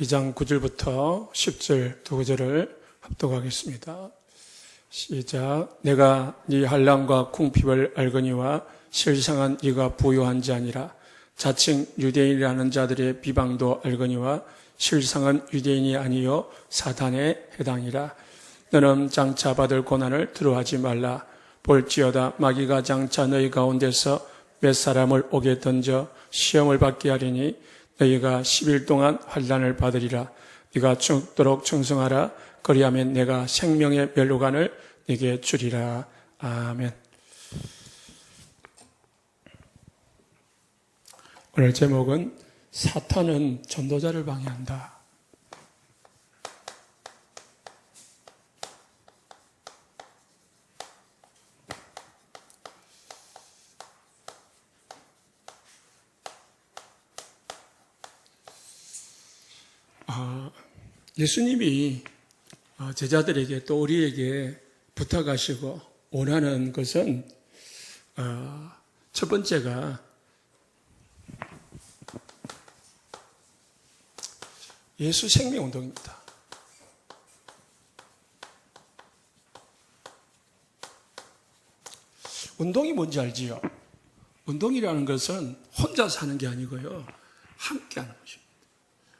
2장 9절부터 10절 두 구절을 합독하겠습니다. 시작. 내가 네 한량과 궁핍을 알거니와 실상은 네가 부유한 자 아니라 자칭 유대인이라는 자들의 비방도 알거니와 실상은 유대인이 아니요 사탄에 해당이라. 너는 장차 받을 고난을 두려워하지 말라. 볼지어다 마귀가 장차 너희 가운데서 몇 사람을 오게 던져 시험을 받게 하리니 너희가 10일 동안 환난을 받으리라. 네가 죽도록 충성하라. 그리하면 내가 생명의 멸류관을 네게 주리라. 아멘. 오늘 제목은 사탄은 전도자를 방해한다. 예수님이 제자들에게 또 우리에게 부탁하시고 원하는 것은 첫 번째가 예수 생명운동입니다. 운동이 뭔지 알지요? 운동이라는 것은 혼자 사는 게 아니고요, 함께 하는 것입니다.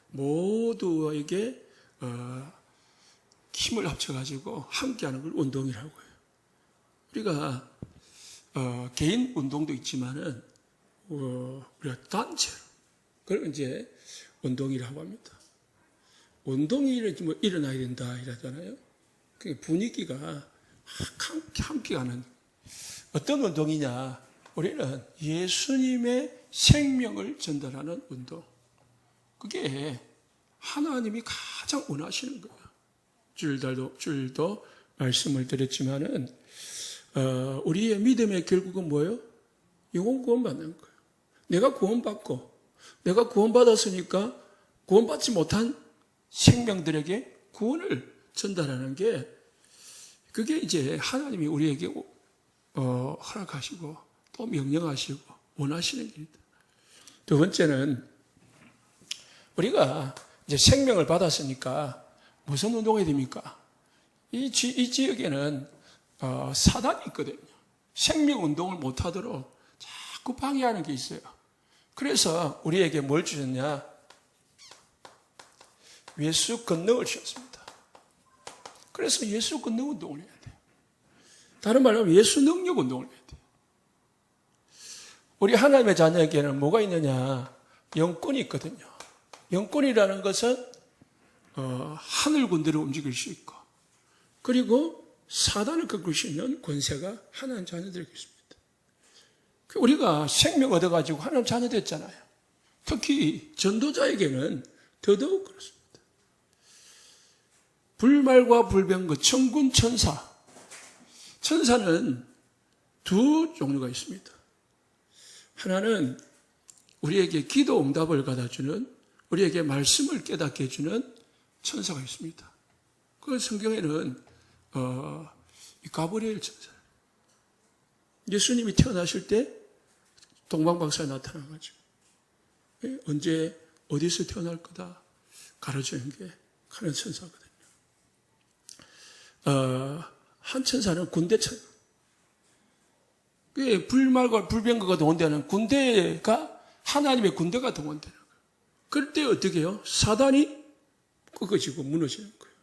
모두에게 힘을 합쳐가지고 함께하는 걸 운동이라고 해요. 우리가 개인 운동도 있지만은 우리가 단체로 그걸 이제 운동이라고 합니다. 운동이 일어나야 된다 이러잖아요. 그 분위기가 함께 가는 어떤 운동이냐? 우리는 예수님의 생명을 전달하는 운동. 그게 하나님이 가장 원하시는 거예요. 주일도 말씀을 드렸지만은 우리의 믿음의 결국은 뭐예요? 영혼 구원받는 거예요. 내가 구원받고 내가 구원받았으니까 구원받지 못한 생명들에게 구원을 전달하는 게 그게 이제 하나님이 우리에게 허락하시고 또 명령하시고 원하시는 일이다. 두 번째는 우리가 이제 생명을 받았으니까 무슨 운동이 됩니까? 이 지역에는 사단이 있거든요. 생명 운동을 못하도록 자꾸 방해하는 게 있어요. 그래서 우리에게 뭘 주셨냐? 예수 권능을 주셨습니다. 그래서 예수 권능 운동을 해야 돼요. 다른 말로 하면 예수 능력 운동을 해야 돼요. 우리 하나님의 자녀에게는 뭐가 있느냐? 영권이 있거든요. 영권이라는 것은 하늘 군대를 움직일 수 있고, 그리고 사단을 꺾을 수 있는 권세가 하나님 자녀들에게 있습니다. 우리가 생명 얻어가지고 하나님 자녀 됐잖아요. 특히 전도자에게는 더더욱 그렇습니다. 불말과 불병거, 천군 천사. 천사는 두 종류가 있습니다. 하나는 우리에게 기도 응답을 받아주는, 우리에게 말씀을 깨닫게 해주는 천사가 있습니다. 그 성경에는 가브리엘 천사. 예수님이 태어나실 때 동방박사에 나타나가지고 언제 어디서 태어날 거다 가르쳐준 게 하는 천사거든요. 한 천사는 군대 천사. 불말과 불병거가 동원되는 군대가 하나님의 군대가 동원되는 거예요. 그럴 때 어떻게 해요? 사단이 꺾어지고 무너지는 거예요.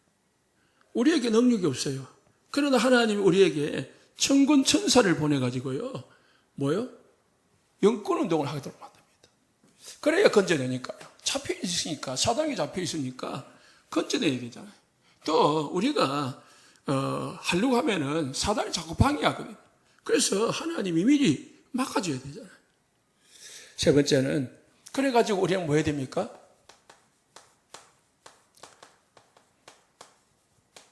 우리에게 능력이 없어요. 그러나 하나님이 우리에게 천군 천사를 보내가지고요, 뭐요? 영권 운동을 하도록 만듭니다. 그래야 건져내니까요. 잡혀 있으니까, 사단이 잡혀 있으니까 건져내야 되잖아요. 또 우리가 하려고 하면은 사단이 자꾸 방해하거든요. 그래서 하나님이 미리 막아줘야 되잖아요. 세 번째는 그래가지고 우리는 뭐 해야 됩니까?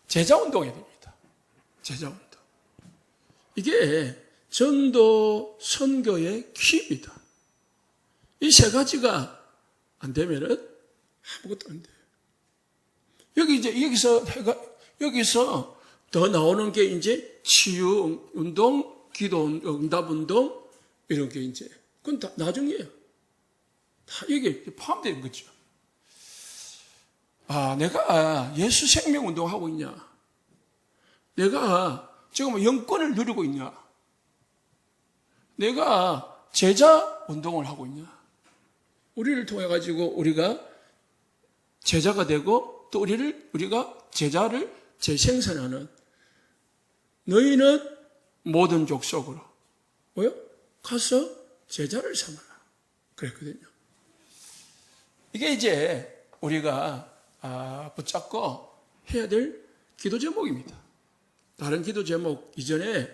제자운동 해야 됩니다. 제자운동. 이게 전도, 선교의 키입니다. 이 세 가지가 안 되면은 아무것도 안 돼요. 여기서 더 나오는 게 이제 치유 운동, 기도 응답 운동, 이런 게 이제, 그건 다 나중이에요. 다 여기에 포함되는 거죠. 내가 예수 생명 운동하고 있냐? 내가 지금 영권을 누리고 있냐? 내가 제자 운동을 하고 있냐? 우리를 통해 가지고 우리가 제자가 되고 또 우리가 제자를 재생산하는 너희는 모든 족속으로 뭐요? 가서 제자를 삼아라. 그랬거든요. 이게 이제 우리가 붙잡고 해야 될 기도 제목입니다. 다른 기도 제목 이전에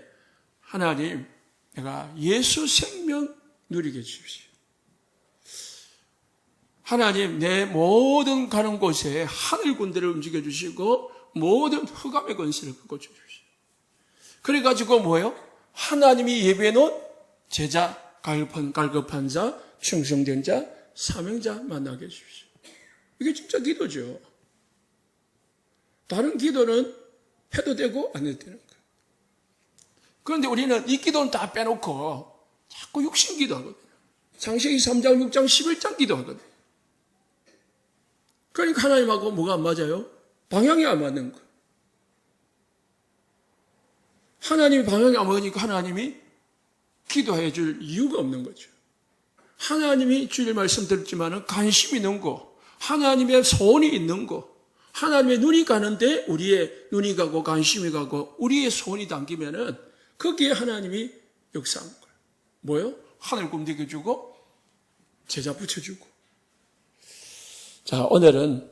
하나님 내가 예수 생명 누리게 해주십시오. 하나님 내 모든 가는 곳에 하늘 군대를 움직여 주시고 모든 흑암의 권세를 꺾어 주십시오. 그래가지고 뭐예요? 하나님이 예배해 놓은 제자, 갈급한 자, 충성된 자, 사명자 만나게 해주십시오. 이게 진짜 기도죠. 다른 기도는 해도 되고 안 해도 되는 거예요. 그런데 우리는 이 기도는 다 빼놓고 자꾸 육신 기도하거든요. 창세기 3장, 6장, 11장 기도하거든요. 그러니까 하나님하고 뭐가 안 맞아요? 방향이 안 맞는 거예요. 하나님이 방향이 안 맞으니까 하나님이 기도해 줄 이유가 없는 거죠. 하나님이 주일 말씀 들었지만은 관심이 있는 거, 하나님의 소원이 있는 거, 하나님의 눈이 가는데 우리의 눈이 가고 관심이 가고 우리의 소원이 담기면은 거기에 하나님이 역사하는 거예요. 뭐요? 하늘 꿈되게 주고 제자 붙여주고. 자, 오늘은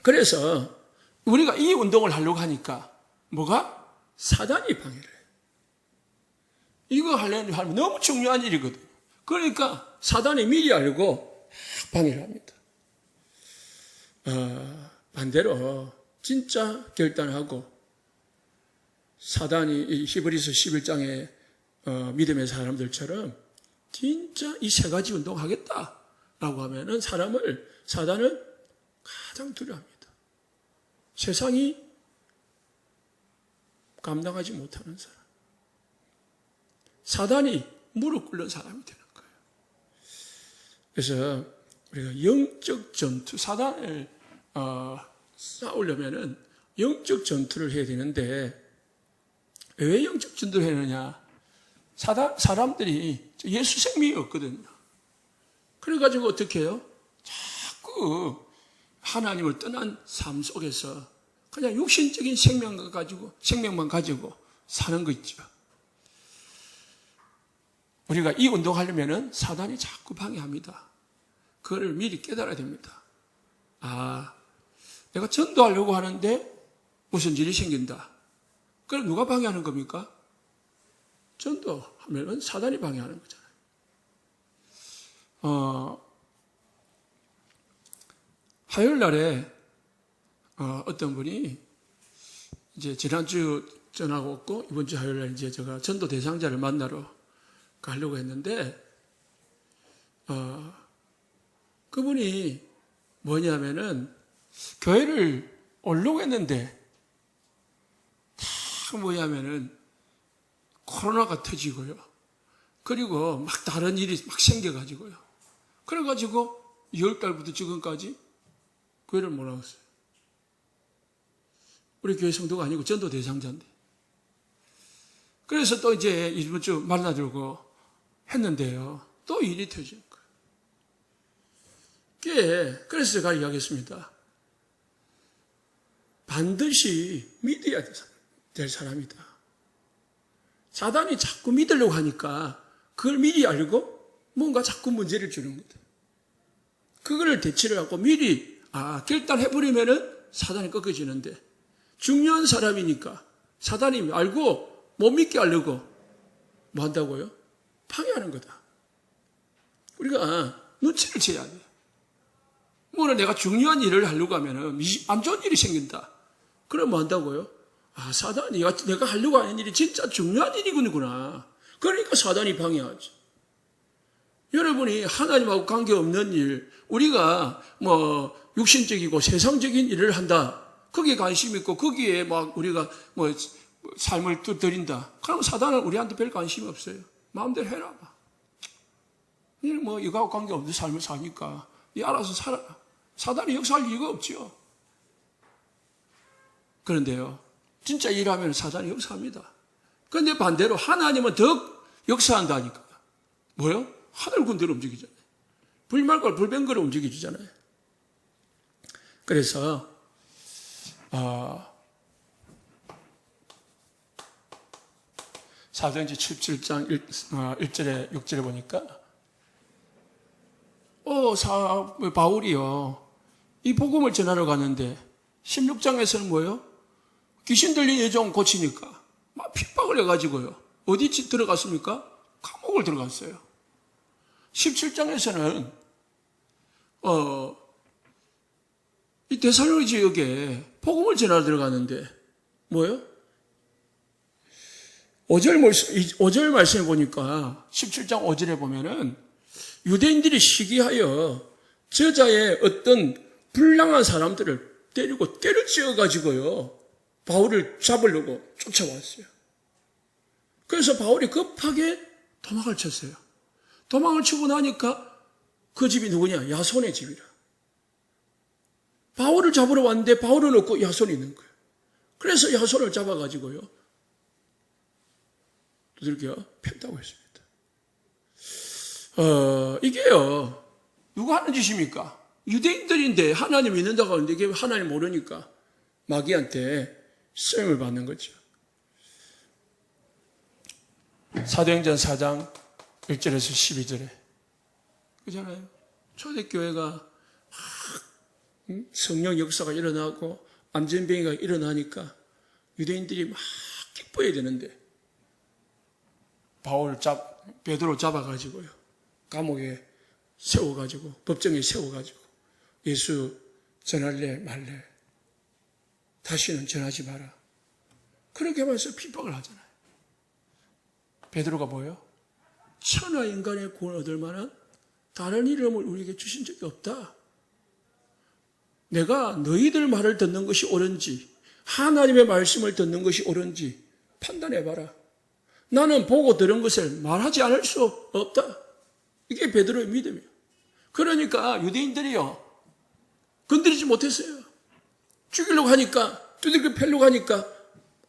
그래서 우리가 이 운동을 하려고 하니까 뭐가? 사단이 방해를 해요. 이거 하면 너무 중요한 일이거든요. 그러니까 사단이 미리 알고 방해를 합니다. 반대로 진짜 결단하고 사단이 히브리서 11장의 믿음의 사람들처럼 진짜 이 세 가지 운동하겠다라고 하면은 사단은 가장 두려워합니다. 세상이 감당하지 못하는 사람. 사단이 무릎 꿇는 사람이 되는 거예요. 그래서 우리가 영적 전투, 사단을 싸우려면은 영적 전투를 해야 되는데 왜 영적 전투를 해야 되느냐? 사람들이 예수 생명이 없거든요. 그래가지고 어떻게 해요? 자꾸 하나님을 떠난 삶 속에서 그냥 육신적인 생명만 가지고 사는 거 있죠. 우리가 이 운동하려면은 사단이 자꾸 방해합니다. 그거를 미리 깨달아야 됩니다. 내가 전도하려고 하는데 무슨 일이 생긴다. 그럼 누가 방해하는 겁니까? 전도하면은 사단이 방해하는 거잖아요. 화요일 날에 어떤 분이 이제 지난주 전화가 왔고 이번 주 화요일 날 이제 제가 전도 대상자를 만나러 가려고 했는데 그분이 뭐냐면은 교회를 오려고 했는데 다 뭐냐면은 코로나가 터지고요. 그리고 막 다른 일이 막 생겨가지고요. 그래가지고 2월달부터 지금까지 교회를 못 나왔어요. 우리 교회 성도가 아니고 전도 대상자인데. 그래서 또 이제 이번 주 만나들고 했는데요. 또 일이 터진 거예요. 그래서 제가 이야기했습니다. 반드시 믿어야 될 사람이다. 사단이 자꾸 믿으려고 하니까 그걸 미리 알고 뭔가 자꾸 문제를 주는 거다. 그거를 대치를 하고 미리 결단해버리면은 사단이 꺾어지는데 중요한 사람이니까 사단이 알고 못 믿게 하려고 뭐 한다고요? 방해하는 거다. 우리가 눈치를 채야 돼요. 오늘 내가 중요한 일을 하려고 하면은 안 좋은 일이 생긴다. 그럼 뭐 한다고요? 사단이 내가 하려고 하는 일이 진짜 중요한 일이구나. 그러니까 사단이 방해하지. 여러분이 하나님하고 관계없는 일, 우리가 뭐 육신적이고 세상적인 일을 한다. 거기에 관심 있고 거기에 막 우리가 뭐 삶을 드린다. 그럼 사단은 우리한테 별 관심이 없어요. 마음대로 해라. 뭐 이거하고 관계없는 삶을 사니까 이 알아서 살아. 사단이 역사할 이유가 없죠. 그런데요, 진짜 일하면 사단이 역사합니다. 그런데 반대로 하나님은 더 역사한다니까. 뭐요? 하늘 군대로 움직이잖아요. 불말과 불병거를 움직여주잖아요. 그래서 사도행전 17장 1절에 6절에 보니까 바울이요, 이 복음을 전하러 가는데 16장에서는 뭐예요? 귀신 들린 여종 고치니까 막 핍박을 해가지고요, 어디 들어갔습니까? 감옥을 들어갔어요. 17장에서는 이 데살로니 지역에 복음을 전하러 들어가는데 뭐예요? 5절 말씀해 보니까 17장 5절에 보면은 유대인들이 시기하여 저자의 어떤 불량한 사람들을 때리고 때려치워 가지고요, 바울을 잡으려고 쫓아왔어요. 그래서 바울이 급하게 도망을 쳤어요. 도망을 치고 나니까 그 집이 누구냐? 야손의 집이라. 바울을 잡으러 왔는데 바울은 없고 야손이 있는 거예요. 그래서 야손을 잡아가지고요, 두들겨 폈다고 했습니다. 이게요, 누가 하는 짓입니까? 유대인들인데 하나님 믿는다고 하는데 이게 하나님 모르니까 마귀한테 쓰임을 받는 거죠. 사도행전 4장 1절에서 12절에 그잖아요. 초대교회가 성령 역사가 일어나고 안전병이가 일어나니까 유대인들이 막 기뻐해야 되는데 베드로 잡아가지고요, 감옥에 세워가지고, 법정에 세워가지고 예수 전할래 말래, 다시는 전하지 마라, 그렇게 하면서 핍박을 하잖아요. 베드로가 뭐예요? 천하 인간의 구원 얻을 만한 다른 이름을 우리에게 주신 적이 없다. 내가 너희들 말을 듣는 것이 옳은지 하나님의 말씀을 듣는 것이 옳은지 판단해봐라. 나는 보고 들은 것을 말하지 않을 수 없다. 이게 베드로의 믿음이에요. 그러니까 유대인들이요, 건드리지 못했어요. 죽이려고 하니까, 두들겨 패려고 하니까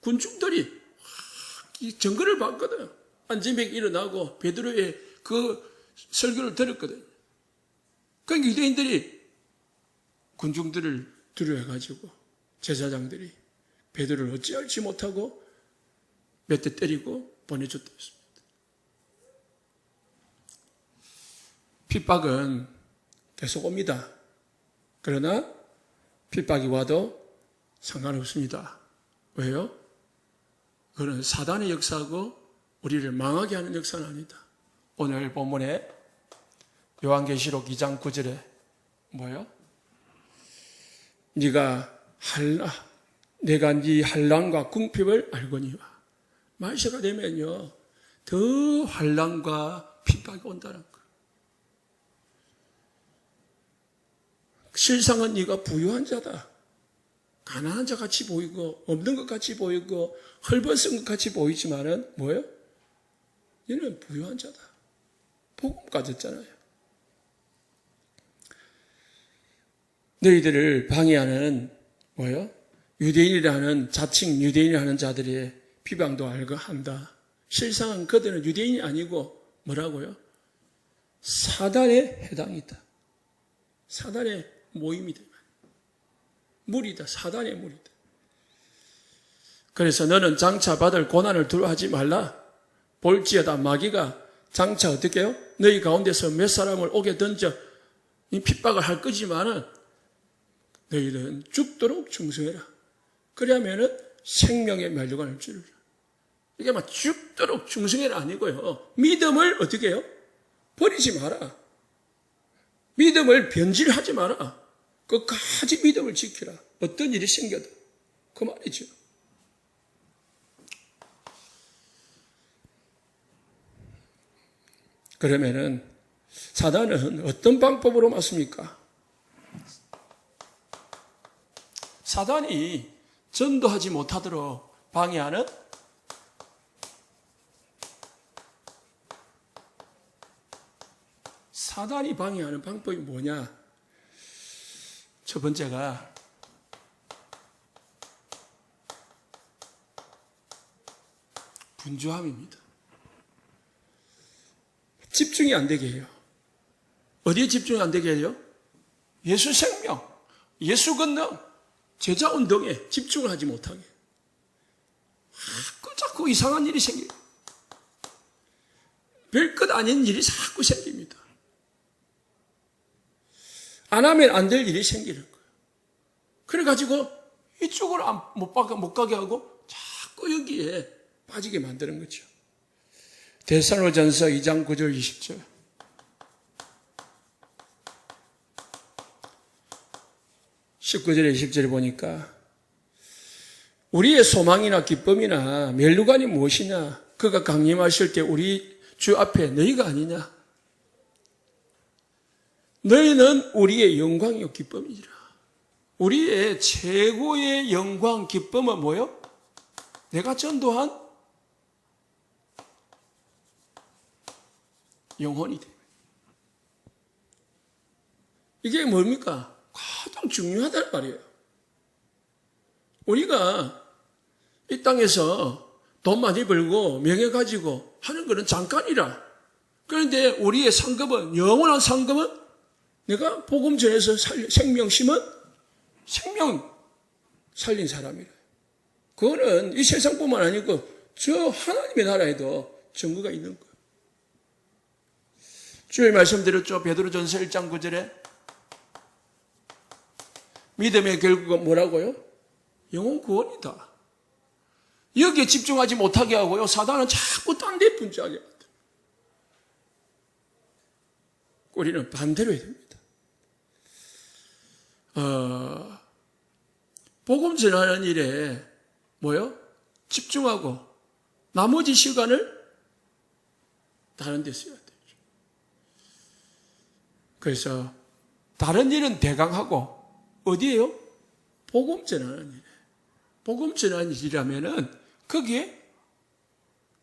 군중들이 이 정거를 봤거든. 안전병이 일어나고 베드로의 그 설교를 들었거든. 그러니까 유대인들이 군중들을 두려워해가지고 제사장들이 베드로를 어찌할지 못하고 몇 대 때리고 보내줬다 했습니다. 핍박은 계속 옵니다. 그러나 핍박이 와도 상관없습니다. 왜요? 그건 사단의 역사고 우리를 망하게 하는 역사는 아니다. 오늘 본문에 요한계시록 2장 9절에 뭐예요? 내가 네 환난과 궁핍을 알거니와. 말세가 되면요, 더 환난과 핍박이 온다는 거예요. 실상은 네가 부유한 자다. 가난한 자 같이 보이고 없는 것 같이 보이고 헐벗은 것 같이 보이지만은 뭐예요? 너는 부유한 자다. 복음 가졌잖아요. 너희들을 방해하는 뭐예요? 유대인이라는 자칭 유대인이라는 자들의 비방도 알고 한다. 실상은 그들은 유대인이 아니고 뭐라고요? 사단에 해당이다. 사단의 모임이다. 무리다. 사단의 무리다. 그래서 너는 장차 받을 고난을 두려워하지 말라. 볼지어다 마귀가 장차 어떻게 해요? 너희 가운데서 몇 사람을 오게 던져 핍박을 할 거지만은 너희는 죽도록 충성해라. 그러면은 생명의 면류관을 주리라. 이게 막 죽도록 충성해라 아니고요. 믿음을 어떻게 해요? 버리지 마라. 믿음을 변질하지 마라. 끝까지 믿음을 지키라. 어떤 일이 생겨도. 그 말이죠. 그러면은 사단은 어떤 방법으로 맞습니까? 사단이 전도하지 못하도록 방해하는 사단이 방해하는 방법이 뭐냐? 첫 번째가 분주함입니다. 집중이 안 되게 해요. 어디에 집중이 안 되게 해요? 예수 생명, 예수 권능, 제자 운동에 집중을 하지 못하게. 자꾸 이상한 일이 생겨요. 별것 아닌 일이 자꾸 생깁니다. 안 하면 안 될 일이 생기는 거예요. 그래가지고 이쪽으로 못 가게 하고 자꾸 여기에 빠지게 만드는 거죠. 데살로전서 2장 9절 20절. 19절에 20절에 보니까 우리의 소망이나 기쁨이나 멸류관이 무엇이냐? 그가 강림하실 때 우리 주 앞에 너희가 아니냐? 너희는 우리의 영광이요 기쁨이니라. 우리의 최고의 영광 기쁨은 뭐요? 내가 전도한 영혼이 됩니다. 이게 뭡니까? 가장 중요하단 말이에요. 우리가 이 땅에서 돈 많이 벌고 명예 가지고 하는 것은 잠깐이라. 그런데 우리의 상급은, 영원한 상급은 내가 복음 전해서 생명 심은 생명 살린 사람이라. 그거는 이 세상뿐만 아니고 저 하나님의 나라에도 증거가 있는 거예요. 주일 말씀드렸죠. 베드로전서 1장 9절에 믿음의 결국은 뭐라고요? 영혼 구원이다. 여기에 집중하지 못하게 하고요. 사단은 자꾸 딴 데 분주하게 합니다. 우리는 반대로 해야 됩니다. 복음 전하는 일에 뭐요? 집중하고 나머지 시간을 다른 데 써야 되죠. 그래서 다른 일은 대강하고 어디에요? 복음 전하는 일. 복음 전하는 일이라면은 거기에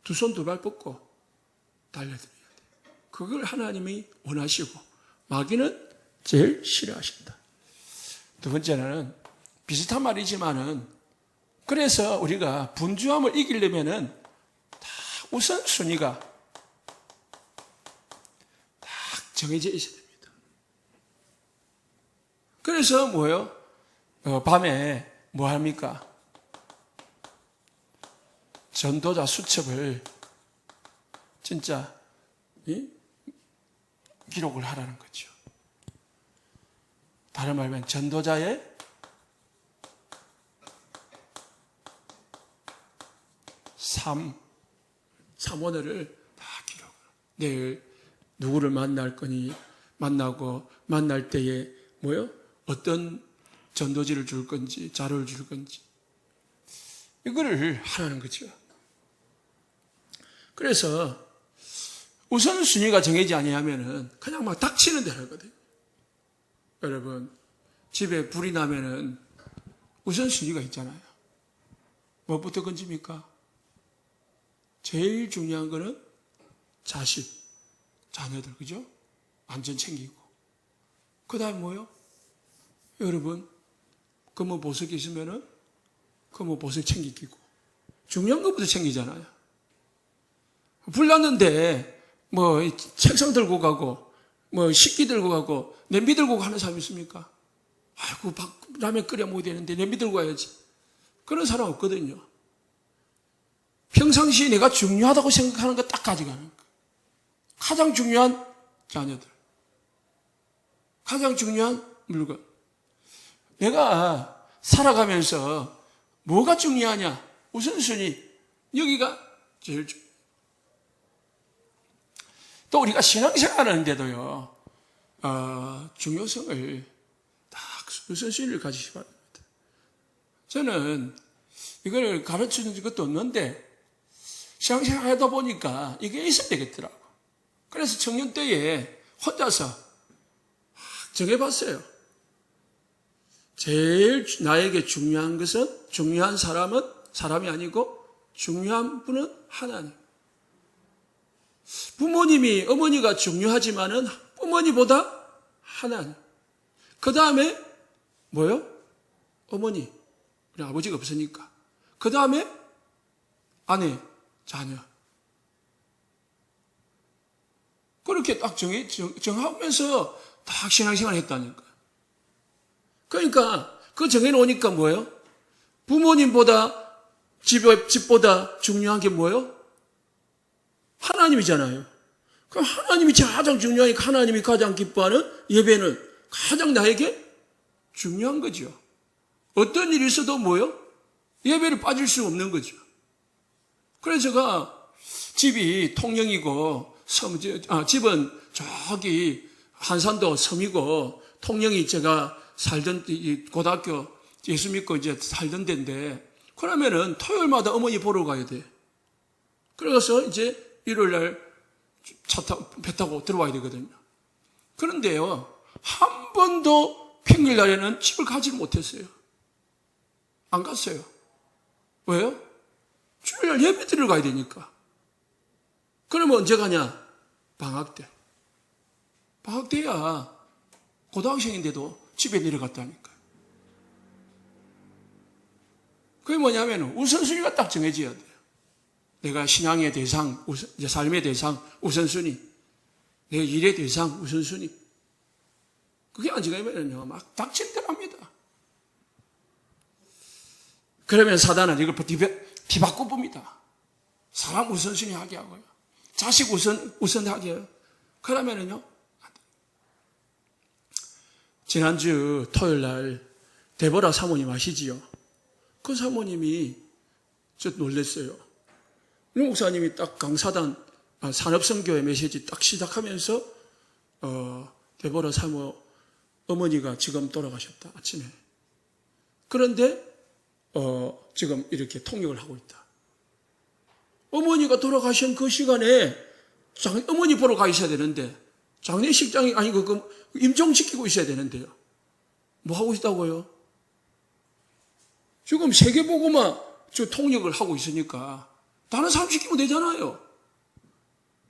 두 손 두 발 뻗고 달려들어야 돼요. 그걸 하나님이 원하시고 마귀는 제일 싫어하신다. 두 번째는 비슷한 말이지만은 그래서 우리가 분주함을 이기려면은 다 우선순위가 딱 정해져 있어야 됩니다. 그래서 뭐예요? 밤에 뭐 합니까? 전도자 수첩을 진짜 기록을 하라는 거죠. 다른 말하면 전도자의 삶원을 다 기록을. 내일 누구를 만날 거니, 만나고 만날 때에 뭐요? 어떤 전도지를 줄 건지, 자료를 줄 건지 이거를 하라는 거죠. 그래서 우선순위가 정해지지 아니하면은 그냥 막 닥치는 대로 하거든요. 여러분, 집에 불이 나면은 우선순위가 있잖아요. 뭐부터 건집니까? 제일 중요한 거는 자식, 자녀들, 그죠? 안전 챙기고. 그 다음에 뭐요? 여러분, 그 보석이 있으면은 그 보석 챙기고. 중요한 것부터 챙기잖아요. 불 났는데, 책상 들고 가고, 식기 들고 가고, 냄비 들고 가는 사람 있습니까? 아이고, 라면 끓여 먹어야 되는데 냄비 들고 가야지. 그런 사람 없거든요. 평상시에 내가 중요하다고 생각하는 거 딱 가져가는 거예요. 가장 중요한 자녀들. 가장 중요한 물건. 내가 살아가면서 뭐가 중요하냐? 우선순위. 여기가 제일 중요해요. 또 우리가 신앙생활 하는데도요, 중요성을 딱 우선순위를 가지시 바랍니다. 저는 이걸 가르치는 것도 없는데, 신앙생활 하다 보니까 이게 있어야 되겠더라고. 그래서 청년 때에 혼자서 정해봤어요. 제일 나에게 중요한 것은, 중요한 사람은 사람이 아니고 중요한 분은 하나님. 부모님이, 어머니가 중요하지만은 어머니보다 하나님. 그 다음에 뭐요? 어머니. 우리 아버지가 없으니까. 그 다음에 아내, 자녀. 그렇게 딱 정하면서 딱 신앙생활 했다니까. 그러니까 그 정해놓으니까 뭐예요? 부모님보다 집보다 중요한 게 뭐예요? 하나님이잖아요. 그럼 하나님이 가장 중요하니까 하나님이 가장 기뻐하는 예배는 가장 나에게 중요한 거죠. 어떤 일이 있어도 뭐예요? 예배를 빠질 수 없는 거죠. 그래서 제가 집이 통영이고 집은 저기 한산도 섬이고 통영이 제가 살던 고등학교 예수 믿고 이제 살던 데인데 그러면은 토요일마다 어머니 보러 가야 돼. 그래서 이제 일요일 날 배 타고 들어와야 되거든요. 그런데요, 한 번도 평일날에는 집을 가지를 못했어요. 안 갔어요. 왜요? 주일날 예배 드리러 가야 되니까. 그러면 언제 가냐? 방학 때. 방학 때야 고등학생인데도 집에 내려갔다니까요. 그게 뭐냐면 우선순위가 딱 정해져야 돼요. 내가 신앙의 대상, 삶의 대상, 우선순위. 내 일의 대상, 우선순위. 그게 안 정해지면요, 막 닥칠 대로 합니다. 그러면 사단은 이걸 뒤바꿔 봅니다. 사람 우선순위 하게 하고요. 자식 우선하게 해요. 그러면은요, 지난주 토요일 날 데보라 사모님 아시지요? 그 사모님이 저 놀랬어요. 이 목사님이 딱 강사단 산업선교회 메시지 딱 시작하면서 데보라 사모 어머니가 지금 돌아가셨다 아침에. 그런데 지금 이렇게 통역을 하고 있다. 어머니가 돌아가신 그 시간에 어머니 보러 가 있어야 되는데 장례식장이 아니고 그 임종시키고 있어야 되는데요. 뭐 하고 있다고요? 지금 세계보고만 저 통역을 하고 있으니까 다른 사람 시키면 되잖아요.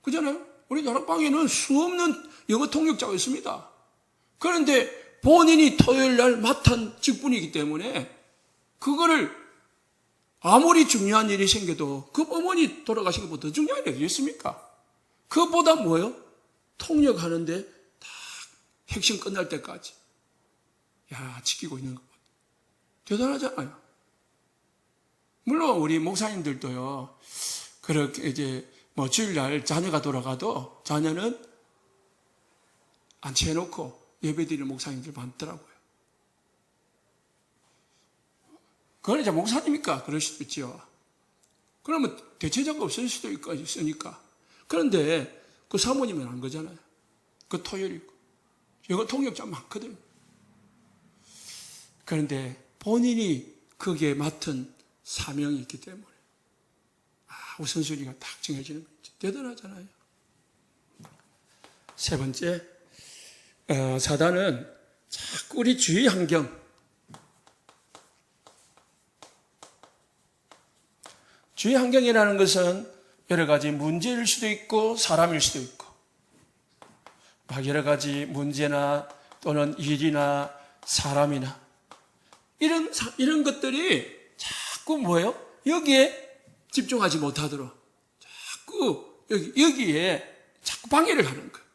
그잖아요? 우리 다락방에는 수없는 영어 통역자가 있습니다. 그런데 본인이 토요일 날 맡은 직분이기 때문에 그거를 아무리 중요한 일이 생겨도 그 어머니 돌아가신 것보다 더 중요한 일이 있습니까? 그것보다 뭐예요? 통역하는데 다 핵심 끝날 때까지 지키고 있는 것. 대단하잖아요. 물론 우리 목사님들도요, 그렇게 이제 뭐 주일날 자녀가 돌아가도 자녀는 안치해놓고 예배드리는 목사님들 많더라고요. 그건 이제 목사님이니까 그럴 수도 있죠. 그러면 대체자가 없을 수도 있으니까. 그런데 그 사모님은 안 거잖아요. 그 토요일이고. 영어 통역자 많거든요. 그런데 본인이 거기에 맡은 사명이 있기 때문에 우선순위가 딱 정해지는 거죠. 대단하잖아요. 세 번째, 사단은 자꾸 우리 주위 환경, 주위 환경이라는 것은 여러 가지 문제일 수도 있고 사람일 수도 있고 막 여러 가지 문제나 또는 일이나 사람이나 이런 것들이 자꾸 뭐예요? 여기에 집중하지 못하도록 자꾸 여기에 자꾸 방해를 하는 거예요.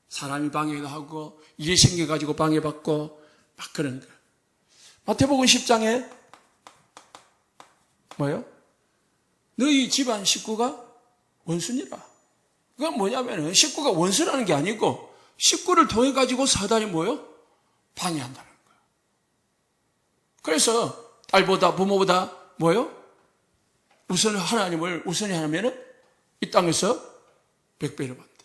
사람이 방해도 하고 일이 생겨가지고 방해받고 막 그런 거예요. 마태복음 10장에 뭐예요? 너희 집안 식구가 원수니라. 그건 뭐냐면 식구가 원수라는 게 아니고 식구를 통해 가지고 사단이 뭐예요? 방해한다는 거예요. 그래서 딸보다 부모보다 뭐예요? 우선 하나님을 우선히 하면은 이 땅에서 100배를 받대.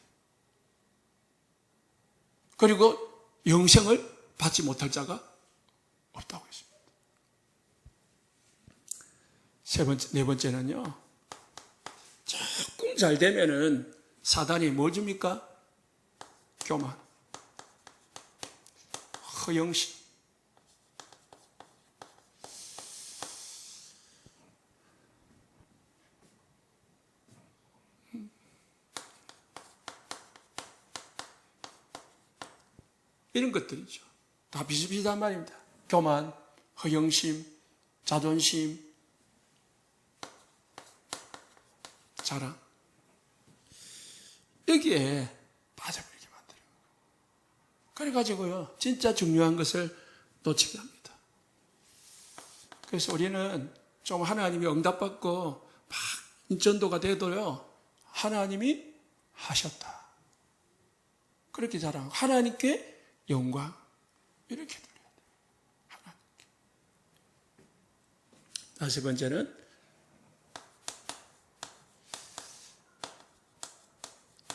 그리고 영생을 받지 못할 자가 없다고 했습니다. 네 번째는요. 조금 잘 되면은 사단이 뭘 줍니까? 교만, 허영심. 이런 것들이죠. 다 비슷비슷한 말입니다. 교만, 허영심, 자존심. 자랑. 여기에 빠져버리게 만드는 거예요. 그래가지고요, 진짜 중요한 것을 놓치게 합니다. 그래서 우리는 좀 하나님이 응답받고 막 인전도가 돼도요, 하나님이 하셨다. 그렇게 자랑하고, 하나님께 영광. 이렇게 드려야 돼요. 하나님께. 다섯 번째는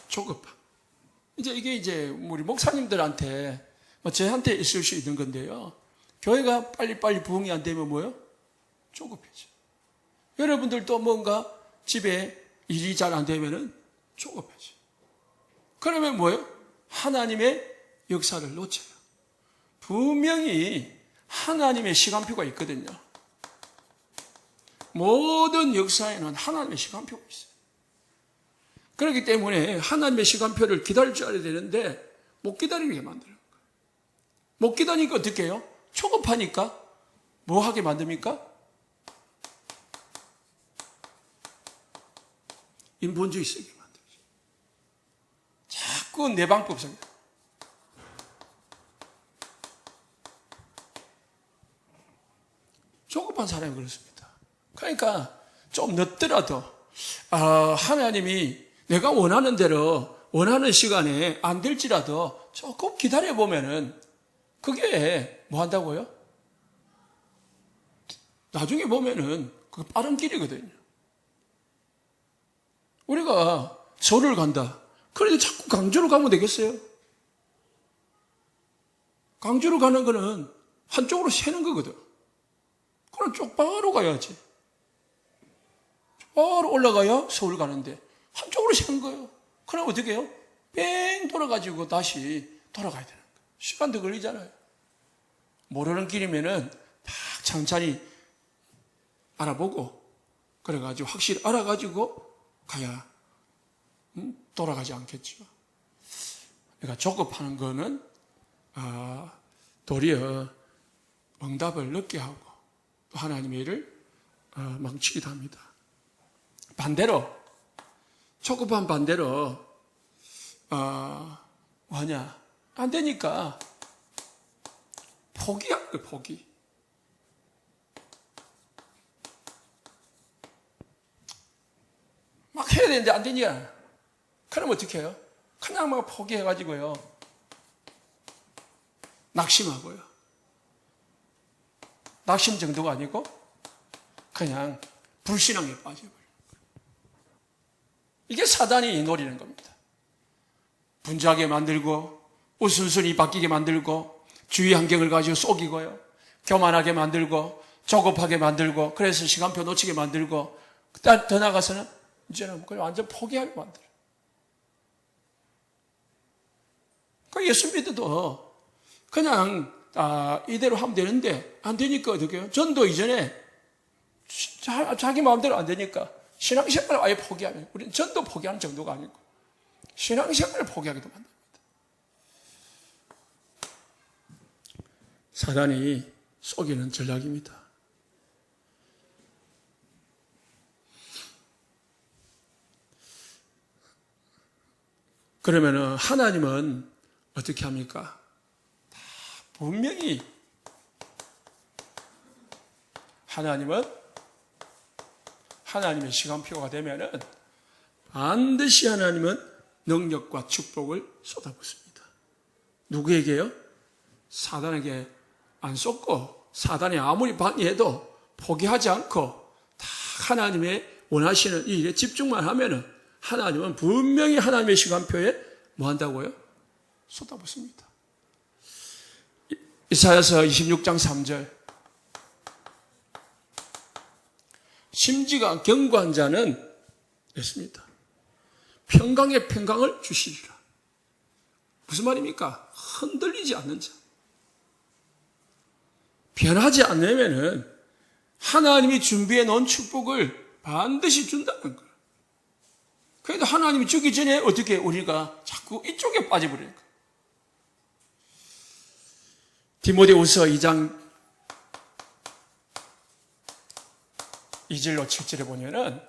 조급함. 이게 우리 목사님들한테, 저한테 있을 수 있는 건데요. 교회가 빨리빨리 부흥이 안 되면 뭐요? 조급해져. 여러분들도 뭔가 집에 일이 잘 안 되면은 조급해져. 그러면 뭐예요? 하나님의 역사를 놓쳐요. 분명히 하나님의 시간표가 있거든요. 모든 역사에는 하나님의 시간표가 있어요. 그렇기 때문에 하나님의 시간표를 기다릴 줄 알아야 되는데 못 기다리게 만드는 거예요. 못 기다리니까 어떻게 해요? 초급하니까 뭐 하게 만듭니까? 인본주의 쓰게 만들죠. 자꾸 내 방법 쓰게. 조급한 사람이 그렇습니다. 그러니까 좀 늦더라도 하나님이 내가 원하는 대로 원하는 시간에 안 될지라도 조금 기다려보면은 그게 뭐 한다고요? 나중에 보면은 그게 빠른 길이거든요. 우리가 절을 간다. 그래도 자꾸 강주로 가면 되겠어요? 강주로 가는 거는 한쪽으로 새는 거거든. 그럼 쪽바로 가야지. 바로 올라가야 서울 가는데 한쪽으로 새는 거예요. 그럼 어떻게 해요? 뺑 돌아가지고 다시 돌아가야 되는 거예요. 시간 더 걸리잖아요. 모르는 길이면은 막 천천히 알아보고 그래가지고 확실히 알아가지고 가야 돌아가지 않겠죠. 그러니까 조급하는 거는 도리어 응답을 늦게 하고 또 하나님의 일을 망치기도 합니다. 반대로 조급한 반대로 뭐하냐 안 되니까 포기하는 거예요. 포기. 막 해야 되는데 안 되냐? 그럼 어떻게 해요? 그냥 막 포기해가지고요. 낙심하고요. 낙심 정도가 아니고 그냥 불신앙에 빠져버려요. 이게 사단이 노리는 겁니다. 분주하게 만들고 우순순히 바뀌게 만들고 주위 환경을 가지고 속이고요. 교만하게 만들고 조급하게 만들고 그래서 시간표 놓치게 만들고 더 나가서는 이제는 그걸 완전 포기하게 만들어요. 그 예수 믿어도 그냥 이대로 하면 되는데 안 되니까 어떻게 해요? 전도 이전에 자기 마음대로 안 되니까 신앙생활을 아예 포기하면 우리는 전도 포기하는 정도가 아니고 신앙생활을 포기하기도 만듭니다. 사단이 속이는 전략입니다. 그러면은 하나님은 어떻게 합니까? 분명히 하나님은 하나님의 시간표가 되면은 반드시 하나님은 능력과 축복을 쏟아붓습니다. 누구에게요? 사단에게 안 쏟고 사단이 아무리 방해해도 포기하지 않고 다 하나님의 원하시는 이 일에 집중만 하면은 하나님은 분명히 하나님의 시간표에 뭐 한다고요? 쏟아붓습니다. 이사야서 26장 3절 심지가 견고한 자는 했습니다. 평강의 평강을 주시리라. 무슨 말입니까? 흔들리지 않는 자. 변하지 않으면은 하나님이 준비해 놓은 축복을 반드시 준다는 거예요. 그래도 하나님이 주기 전에 어떻게 우리가 자꾸 이쪽에 빠져버리는 거예요. 디모데후서 2장 2절로 7절에 보면은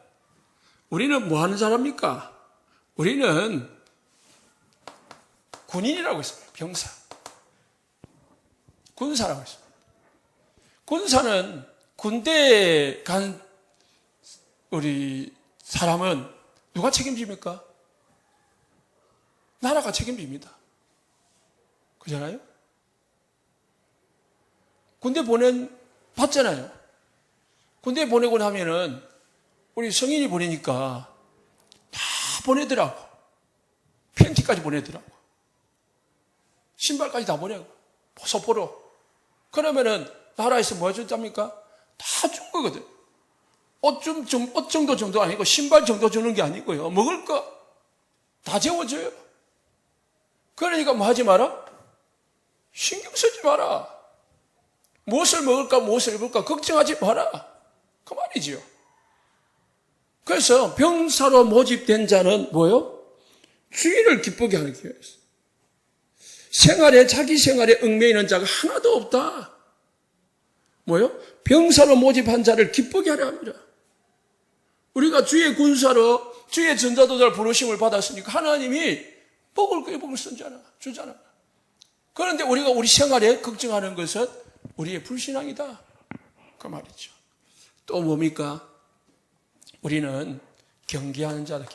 우리는 뭐 하는 사람입니까? 우리는 군인이라고 했습니다. 병사. 군사라고 했습니다. 군사는 군대에 간 우리 사람은 누가 책임집니까? 나라가 책임집니다. 그잖아요? 군대 봤잖아요. 군대 보내고 나면은 우리 성인이 보내니까 다 보내더라고. 팬티까지 보내더라고. 신발까지 다 보내고. 소포로. 그러면은 나라에서 뭐 해줬답니까? 다 준 거거든. 옷 정도 아니고 신발 정도 주는 게 아니고요. 먹을 거 다 재워줘요. 그러니까 뭐 하지 마라? 신경 쓰지 마라. 무엇을 먹을까, 무엇을 입을까 걱정하지 마라. 그 말이지요. 그래서 병사로 모집된 자는 뭐요? 주인을 기쁘게 하는 기회였어요. 자기 생활에 얽매이는 자가 하나도 없다. 뭐요? 병사로 모집한 자를 기쁘게 하려 합니다. 우리가 주의 군사로 주의 전자도달 부르심을 받았으니까 하나님이 복을 주잖아. 그런데 우리가 우리 생활에 걱정하는 것은 우리의 불신앙이다. 그 말이죠. 또 뭡니까? 우리는 경계하는 자다,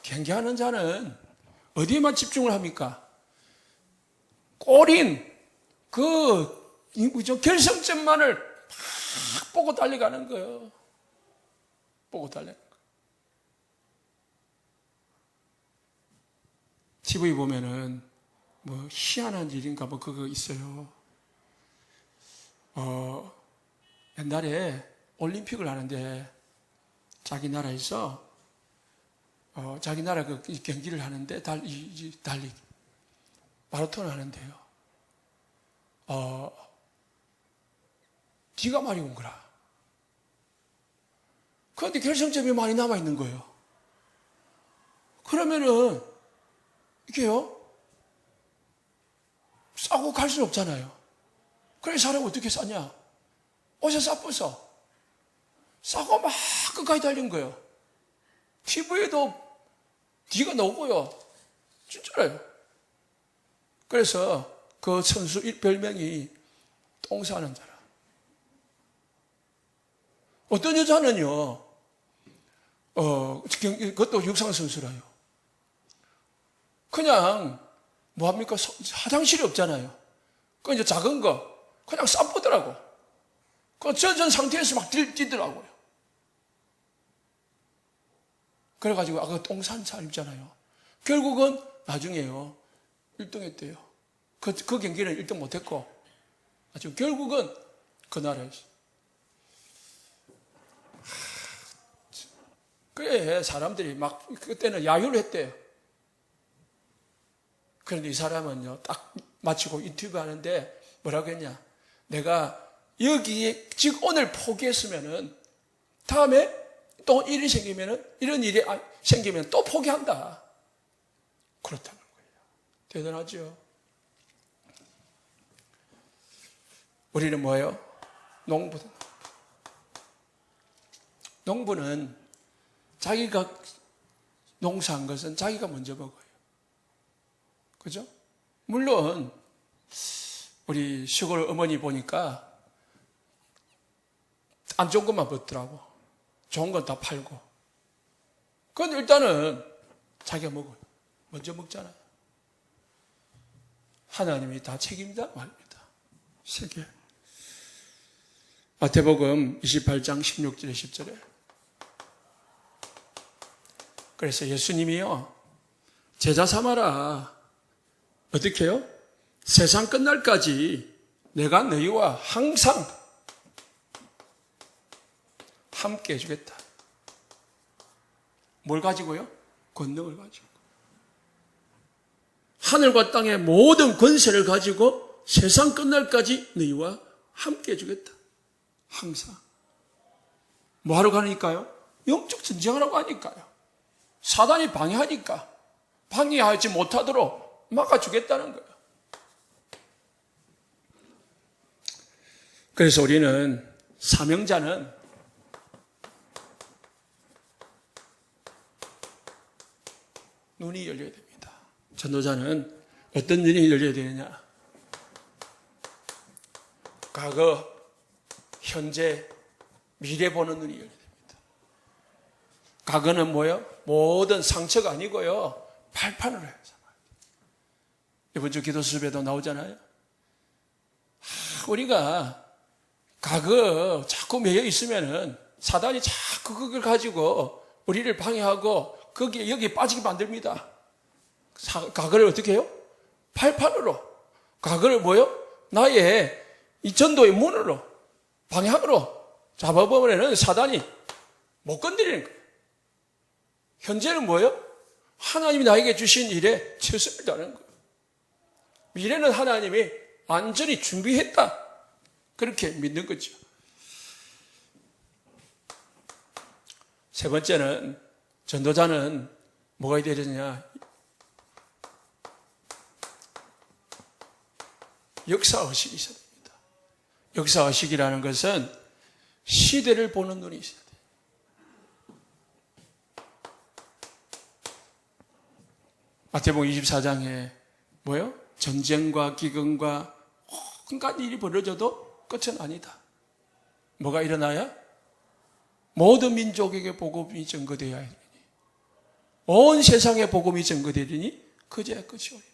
경계하는 자는 어디에만 집중을 합니까? 꼬린 결승점만을 막 보고 달려가는 거예요. 보고 달려가는 거예요. TV 보면은 뭐 희한한 일인가 뭐 그거 있어요. 옛날에 올림픽을 하는데 자기 나라에서 자기 나라 그 경기를 하는데 달리기 마라톤을 하는데요. 뒤가 많이 온 거라. 그런데 결승점이 많이 남아 있는 거예요. 그러면은 이게요 싸고 갈 수는 없잖아요. 그래 사람이 어떻게 싸냐? 옷에 싸붙어 싸고 막 끝까지 달린 거예요. TV에도 뒤가 나오고요. 진짜래요. 그래서 그 선수 별명이 똥 싸는 자라. 어떤 여자는요, 그것도 육상 선수라요. 그냥 뭐합니까? 화장실이 없잖아요. 그 이제 작은 거 그냥 싸보더라고. 그 젖은 상태에서 막 뛰더라고요. 그래가지고 그 똥 싼 사람 있잖아요. 결국은 나중에요 1등 했대요. 그 경기는 1등 못했고 아주 결국은 그 나라에서. 그래 사람들이 막 그때는 야유를 했대요. 그런데 이 사람은요 딱 마치고 인터뷰 하는데 뭐라고 했냐? 내가 여기에 지금 오늘 포기했으면은 다음에 또 이런 일이 생기면 또 포기한다. 그렇다는 거예요. 대단하죠. 우리는 뭐예요? 농부다. 농부는 자기가 농사한 것은 자기가 먼저 먹어요. 그죠? 물론 우리 시골 어머니 보니까 안 좋은 것만 먹더라고. 좋은 건 다 팔고. 그건 일단은 자기가 먹어요. 먼저 먹잖아요. 하나님이 다 책임다 말입니다. 세 개. 마태복음 28장 16절에 10절에. 그래서 예수님이요. 제자 삼아라. 어떻게 해요? 세상 끝날까지 내가 너희와 항상 함께 해주겠다. 뭘 가지고요? 권능을 가지고. 하늘과 땅의 모든 권세를 가지고 세상 끝날까지 너희와 함께 해주겠다. 항상. 뭐 하러 가니까요? 영적 전쟁하라고 하니까요. 사단이 방해하니까 방해하지 못하도록 막아주겠다는 거예요. 그래서 우리는 사명자는 눈이 열려야 됩니다. 전도자는 어떤 눈이 열려야 되느냐? 과거, 현재, 미래 보는 눈이 열려야 됩니다. 과거는 뭐요? 모든 상처가 아니고요. 발판으로 해요. 이번 주 기도 수업에도 나오잖아요. 우리가 과거 자꾸 매여 있으면은 사단이 자꾸 그걸 가지고 우리를 방해하고 거기에 여기 빠지게 만듭니다. 과거를 어떻게 해요? 발판으로. 과거를 뭐요? 나의 이 전도의 문으로, 방향으로 잡아보면은 사단이 못 건드리는 거예요. 현재는 뭐예요? 하나님이 나에게 주신 일에 최선을 다하는 거예요. 미래는 하나님이 완전히 준비했다. 그렇게 믿는 거죠. 세 번째는 전도자는 뭐가 되야 되느냐? 역사의식이 있어야 됩니다. 역사의식이라는 것은 시대를 보는 눈이 있어야 돼요. 마태복음 24장에 뭐요? 전쟁과 기근과 온갖 일이 벌어져도 끝은 아니다. 뭐가 일어나야? 모든 민족에게 복음이 전거되어야 하리니 온 세상에 복음이 전거되리니 그제야 끝이 오리라.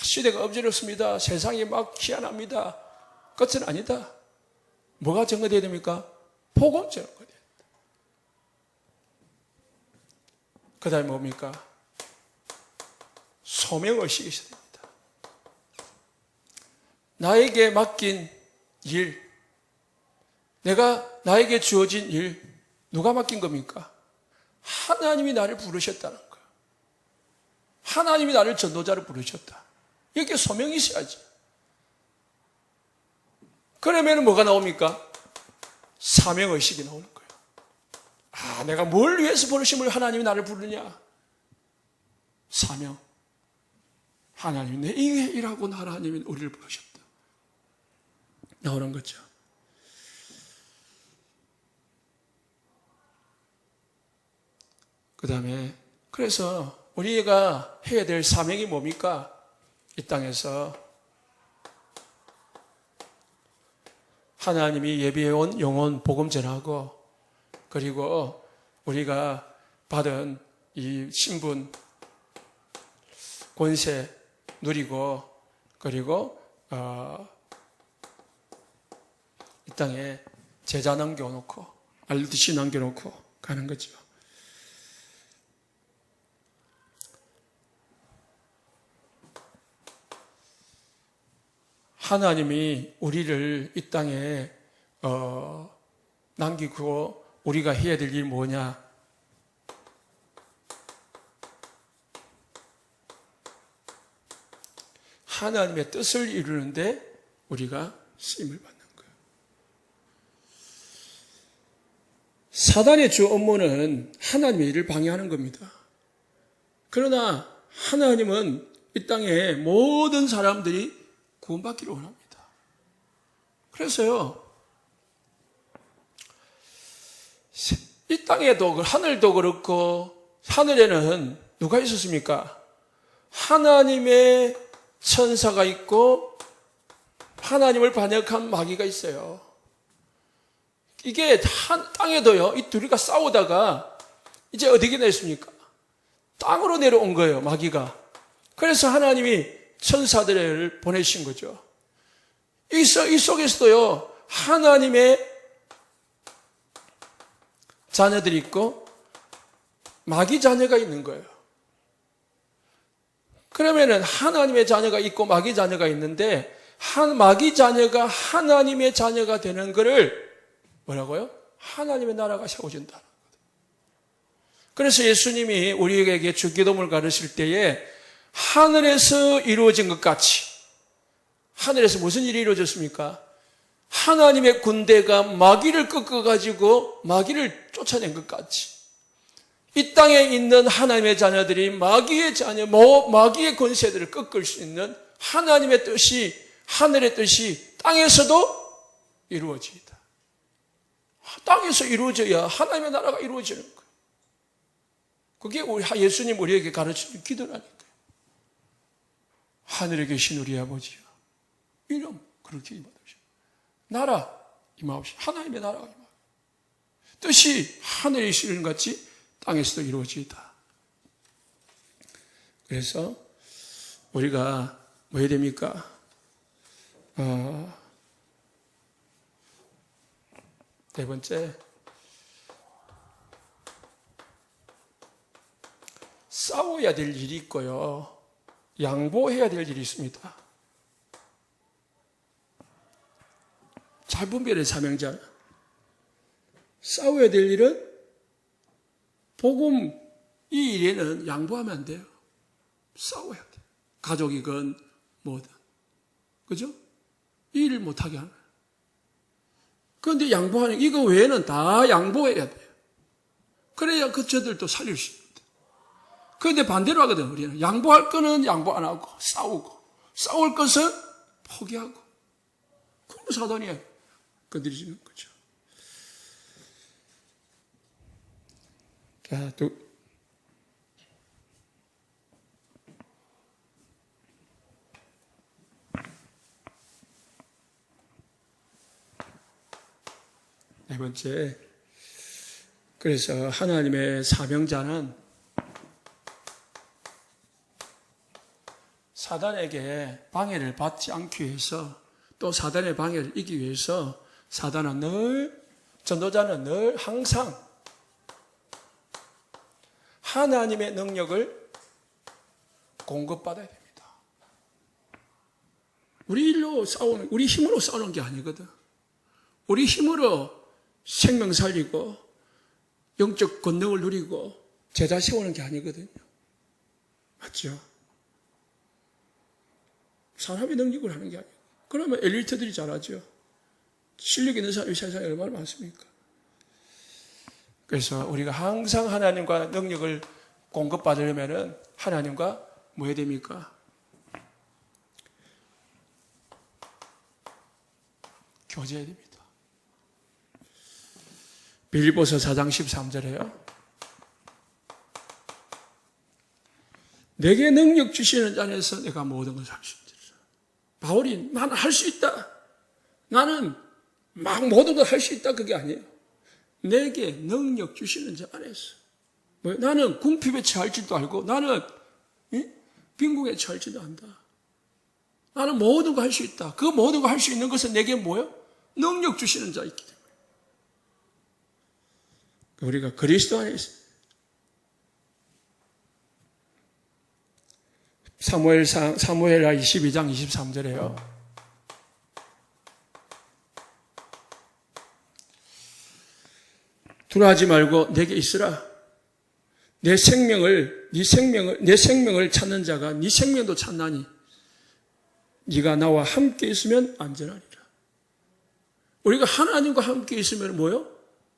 시대가 엄지럽습니다. 세상이 막 희한합니다. 끝은 아니다. 뭐가 전거되어야 됩니까? 복음 전거되어야 됩니다. 그 다음에 뭡니까? 소명의식이 있어야 됩니다. 나에게 맡긴 일, 나에게 주어진 일, 누가 맡긴 겁니까? 하나님이 나를 부르셨다는 거예요. 하나님이 나를 전도자로 부르셨다. 여기에 소명이 있어야지. 그러면 뭐가 나옵니까? 사명의식이 나오는 거예요. 아, 내가 뭘 위해서 부르심을 하나님이 나를 부르냐? 사명. 하나님이 내 이게 일하고 하나님이 우리를 부르셨다. 나오는 거죠. 그 다음에 그래서 우리가 해야 될 사명이 뭡니까? 이 땅에서 하나님이 예비해온 영혼 복음 전하고 그리고 우리가 받은 이 신분 권세 누리고 그리고 이 땅에 제자 남겨놓고 알듯이 남겨놓고 가는 거죠. 하나님이 우리를 이 땅에 남기고 우리가 해야 될 일이 뭐냐? 하나님의 뜻을 이루는데 우리가 쓰임을 받는 거예요. 사단의 주 업무는 하나님의 일을 방해하는 겁니다. 그러나 하나님은 이 땅에 모든 사람들이 구원받기를 원합니다. 그래서요, 이 땅에도 하늘도 그렇고 하늘에는 누가 있었습니까? 하나님의 천사가 있고 하나님을 반역한 마귀가 있어요. 이게 땅에도요, 이 둘이가 싸우다가 이제 어디게 냈습니까? 땅으로 내려온 거예요, 마귀가. 그래서 하나님이 천사들을 보내신 거죠. 이 속에서도요, 하나님의 자녀들이 있고 마귀 자녀가 있는 거예요. 그러면은 하나님의 자녀가 있고 마귀 자녀가 있는데 마귀 자녀가 하나님의 자녀가 되는 것을 뭐라고요? 하나님의 나라가 세워진다는 거예요. 그래서 예수님이 우리에게 주기도문을 가르칠 때에 하늘에서 이루어진 것 같이, 하늘에서 무슨 일이 이루어졌습니까? 하나님의 군대가 마귀를 꺾어가지고 마귀를 쫓아낸 것 같이 이 땅에 있는 하나님의 자녀들이 마귀의 권세들을 꺾을 수 있는 하나님의 뜻이, 하늘의 뜻이 땅에서도 이루어지이다. 땅에서 이루어져야 하나님의 나라가 이루어지는 거예요. 그게 예수님 우리에게 가르치는 기도라니까요. 하늘에 계신 우리 아버지여, 이름 그렇게 임하옵시고, 나라 임하옵시고, 하나님의 나라가 임하옵시고, 뜻이 하늘에 이루어지는 같이 땅에서도 이루어지이다. 그래서 우리가 뭐 해야 됩니까? 네 번째, 싸워야 될 일이 있고요, 양보해야 될 일이 있습니다. 잘 분별해, 사명자. 싸워야 될 일은 복음 이 일에는 양보하면 안 돼요. 싸워야 돼요. 가족이건 뭐든. 그죠? 이 일을 못하게 하는 거예요. 그런데 양보하는, 이거 외에는 다 양보해야 돼요. 그래야 그 저들도 살릴 수 있습니다. 그런데 반대로 하거든, 우리는. 양보할 거는 양보 안 하고, 싸우고, 싸울 것은 포기하고. 그럼 사단이 건드리지는 거죠. 자, 네 번째, 그래서 하나님의 사명자는 사단에게 방해를 받지 않기 위해서, 또 사단의 방해를 이기기 위해서 사단은 늘, 전도자는 늘 항상 하나님의 능력을 공급받아야 됩니다. 우리 힘으로 싸우는 게 아니거든. 우리 힘으로 생명 살리고 영적 권능을 누리고 제자 세우는 게 아니거든요. 맞죠? 사람의 능력을 하는 게 아니에요. 그러면 엘리트들이 잘하죠. 실력 있는 사람이 세상에 얼마나 많습니까? 그래서 우리가 항상 하나님과 능력을 공급받으려면 하나님과 뭐 해야 됩니까? 교제해야 됩니다. 빌립보서 4장 13절에요. 내게 능력 주시는 자 안에서 내가 모든 것을 할 수 있다. 바울이 나는 할 수 있다. 나는 막 모든 걸 할 수 있다. 그게 아니에요. 내게 능력 주시는 자 안에서. 나는 궁핍에 처할 줄도 알고, 나는 빈궁에 처할 줄도 안다. 나는 모든 거 할 수 있다. 그 모든 거 할 수 있는 것은 내게 뭐예요? 능력 주시는 자 있기 때문에. 우리가 그리스도 안에 있어요. 사무엘하 22장 23절에요. 두려워하지 말고 내게 있으라. 내 생명을 찾는 자가 네 생명도 찾나니 네가 나와 함께 있으면 안전하리라. 우리가 하나님과 함께 있으면 뭐요?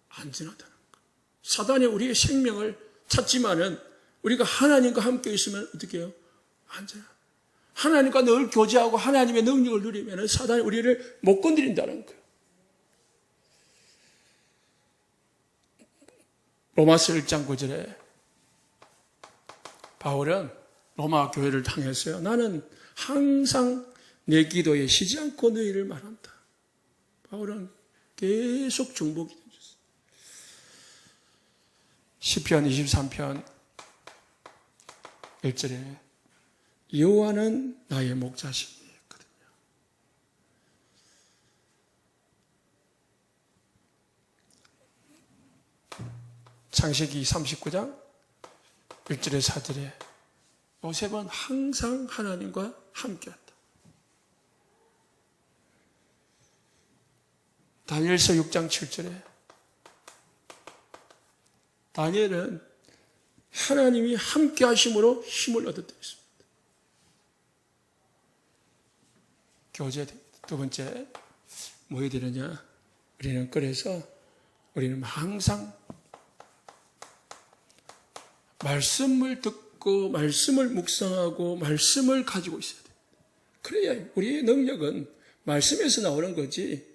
안전하다는 거. 사단이 우리의 생명을 찾지만은 우리가 하나님과 함께 있으면 어떻게 해요? 안전하다. 하나님과 늘 교제하고 하나님의 능력을 누리면 사단이 우리를 못 건드린다는 거예요. 로마서 1장 9절에 바울은 로마 교회를 향해서요. 나는 항상 내 기도에 쉬지 않고 너희를 말한다. 바울은 계속 중보기 던졌어요. 시편 23편 1절에 여호와는 나의 목자시니 했거든요. 창세기 39장 1절에 4절에 요셉은 항상 하나님과 함께한다. 다니엘서 6장 7절에 다니엘은 하나님이 함께 하심으로 힘을 얻었다 했습니다. 교제됩니다. 두 번째, 뭐 해야 되느냐? 우리는 그래서 우리는 항상 말씀을 듣고 말씀을 묵상하고 말씀을 가지고 있어야 됩니다. 그래야 우리의 능력은 말씀에서 나오는 거지.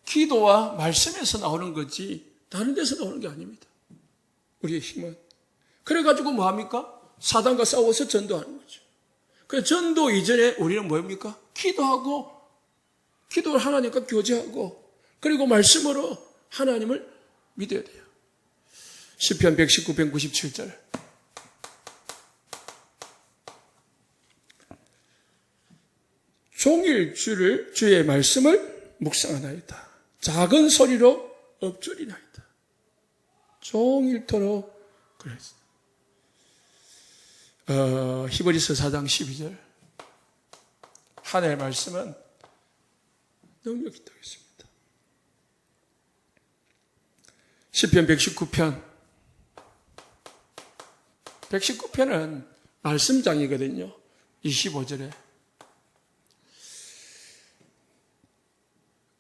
기도와 말씀에서 나오는 거지 다른 데서 나오는 게 아닙니다. 우리의 힘은. 그래가지고 뭐합니까? 사단과 싸워서 전도하는 거죠. 그 전도 이전에 우리는 뭐입니까? 기도를 하나님과 교제하고 그리고 말씀으로 하나님을 믿어야 돼요. 시편 119편 97절. 종일 주의 말씀을 묵상하나이다. 작은 소리로 엎드리나이다. 종일토록 그랬어. 히브리서 4장 12절. 하나님의 말씀은 능력이 있다고 했습니다. 시편 119편. 119편은 말씀장이거든요. 25절에.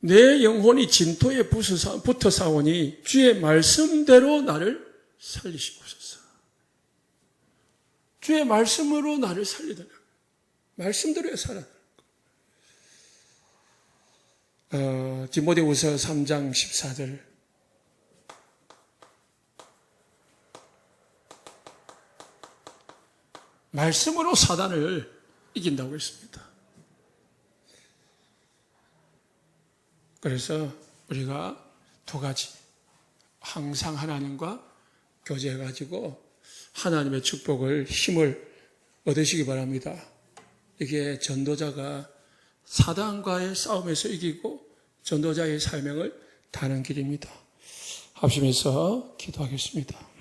내 영혼이 진토에 붙어 싸우니 주의 말씀대로 나를 살리시옵소서. 주의 말씀으로 나를 살리더라. 말씀대로 살아. 디모데후서 3장 14절. 말씀으로 사단을 이긴다고 했습니다. 그래서 우리가 두 가지 항상 하나님과 교제해가지고 하나님의 축복을 힘을 얻으시기 바랍니다. 이게 전도자가 사단과의 싸움에서 이기고 전도자의 사명을 다하는 길입니다. 합심해서 기도하겠습니다.